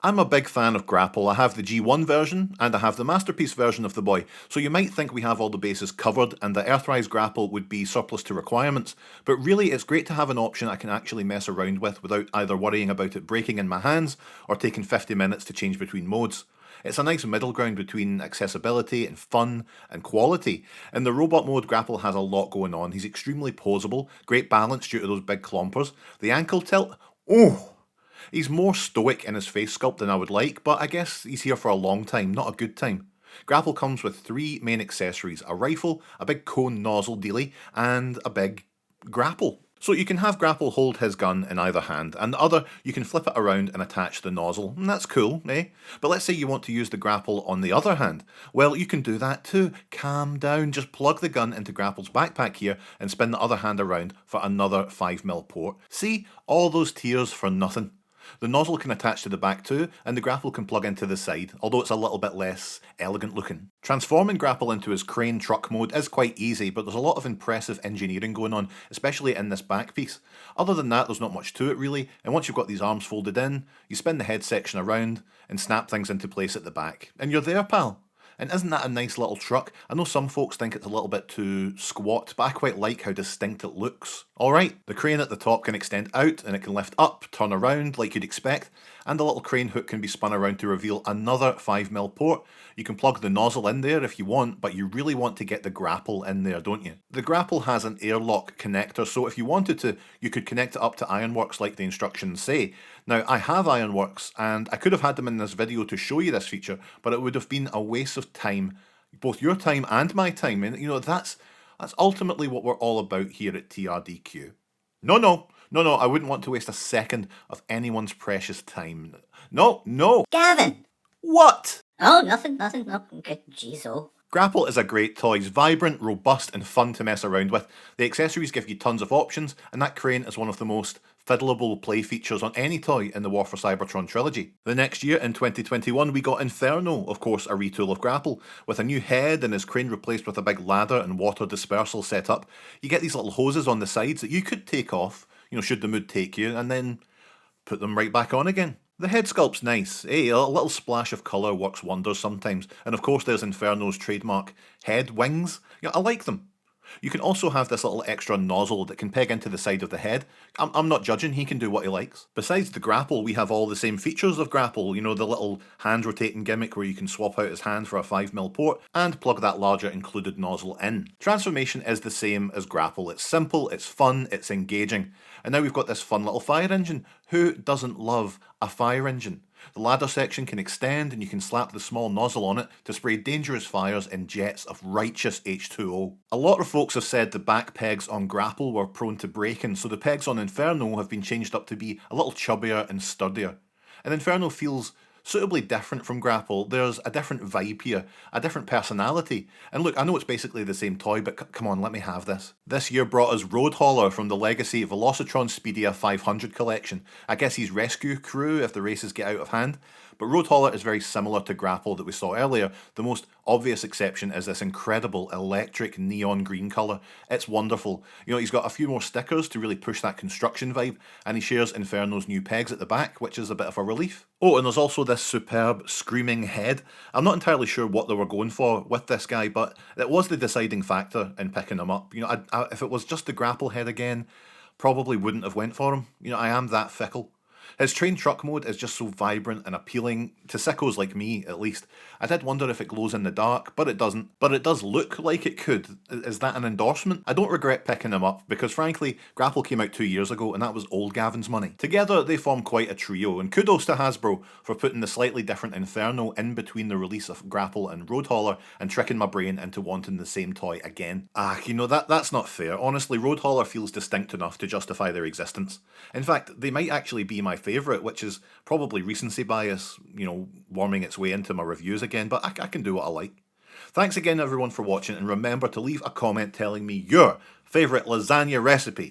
I'm a big fan of Grapple. I have the G1 version and I have the Masterpiece version of the boy, so you might think we have all the bases covered and the Earthrise Grapple would be surplus to requirements, but really it's great to have an option I can actually mess around with without either worrying about it breaking in my hands or taking 50 minutes to change between modes. It's a nice middle ground between accessibility and fun and quality. In the robot mode, Grapple has a lot going on. He's extremely posable, great balance due to those big clompers. The ankle tilt, oh! He's more stoic in his face sculpt than I would like, but I guess he's here for a long time, not a good time. Grapple comes with 3 main accessories, a rifle, a big cone nozzle dealie, and a big grapple. So you can have Grapple hold his gun in either hand, and the other you can flip it around and attach the nozzle, and that's cool, eh? But let's say you want to use the Grapple on the other hand. Well, you can do that too. Calm down, just plug the gun into Grapple's backpack here and spin the other hand around for another 5mm port. See? All those tears for nothing. The nozzle can attach to the back too, and the Grapple can plug into the side, although it's a little bit less elegant looking. Transforming Grapple into his crane truck mode is quite easy, but there's a lot of impressive engineering going on, especially in this back piece. Other than that, there's not much to it really, and once you've got these arms folded in, you spin the head section around and snap things into place at the back, and you're there, pal. And isn't that a nice little truck? I know some folks think it's a little bit too squat, but I quite like how distinct it looks. Alright, the crane at the top can extend out and it can lift up, turn around like you'd expect, and the little crane hook can be spun around to reveal another 5mm port. You can plug the nozzle in there if you want, but you really want to get the Grapple in there, don't you? The Grapple has an airlock connector, so if you wanted to, you could connect it up to Ironworks like the instructions say. Now, I have Ironworks, and I could have had them in this video to show you this feature, but it would have been a waste of time, both your time and my time, and you know, that's ultimately what we're all about here at TRDQ. No, I wouldn't want to waste a second of anyone's precious time. No! Gavin! What? Oh, nothing, no, okay, jeez, oh. Grapple is a great toy. It's vibrant, robust, and fun to mess around with. The accessories give you tons of options, and that crane is one of the most fiddleable play features on any toy in the War for Cybertron trilogy. The next year, in 2021, we got Inferno, of course a retool of Grapple, with a new head and his crane replaced with a big ladder and water dispersal setup. You get these little hoses on the sides that you could take off, you know, should the mood take you, and then put them right back on again. The head sculpt's nice, a little splash of colour works wonders sometimes, and of course there's Inferno's trademark head wings. Yeah, I like them. You can also have this little extra nozzle that can peg into the side of the head. I'm not judging, he can do what he likes. Besides the Grapple, we have all the same features of Grapple, you know, the little hand rotating gimmick where you can swap out his hand for a 5mm port and plug that larger included nozzle in. Transformation is the same as Grapple. It's simple, it's fun, it's engaging. And now we've got this fun little fire engine. Who doesn't love a fire engine? The ladder section can extend and you can slap the small nozzle on it to spray dangerous fires in jets of righteous H2O. A lot of folks have said the back pegs on Grapple were prone to breaking, so the pegs on Inferno have been changed up to be a little chubbier and sturdier. And Inferno feels suitably different from Grapple. There's a different vibe here, a different personality. And look, I know it's basically the same toy, but come on, let me have this. This year brought us Road Hauler from the Legacy Velocitron Speedia 500 collection. I guess he's rescue crew if the races get out of hand. But Road Hauler is very similar to Grapple that we saw earlier. The most obvious exception is this incredible electric neon green colour. It's wonderful. You know, he's got a few more stickers to really push that construction vibe, and he shares Inferno's new pegs at the back, which is a bit of a relief. Oh, and there's also this superb screaming head. I'm not entirely sure what they were going for with this guy, but it was the deciding factor in picking him up. You know, if it was just the Grapple head again, probably wouldn't have went for him. You know, I am that fickle. His train truck mode is just so vibrant and appealing, to sickos like me at least. I did wonder if it glows in the dark, but it doesn't. But it does look like it could. Is that an endorsement? I don't regret picking him up, because frankly, Grapple came out 2 years ago and that was old Gavin's money. Together they form quite a trio, and kudos to Hasbro for putting the slightly different Inferno in between the release of Grapple and Road Hauler and tricking my brain into wanting the same toy again. You know, that's not fair. Honestly, Road Hauler feels distinct enough to justify their existence. In fact, they might actually be my favourite, which is probably recency bias, you know, worming its way into my reviews again, but I can do what I like. Thanks again everyone for watching, and remember to leave a comment telling me your favourite lasagna recipe.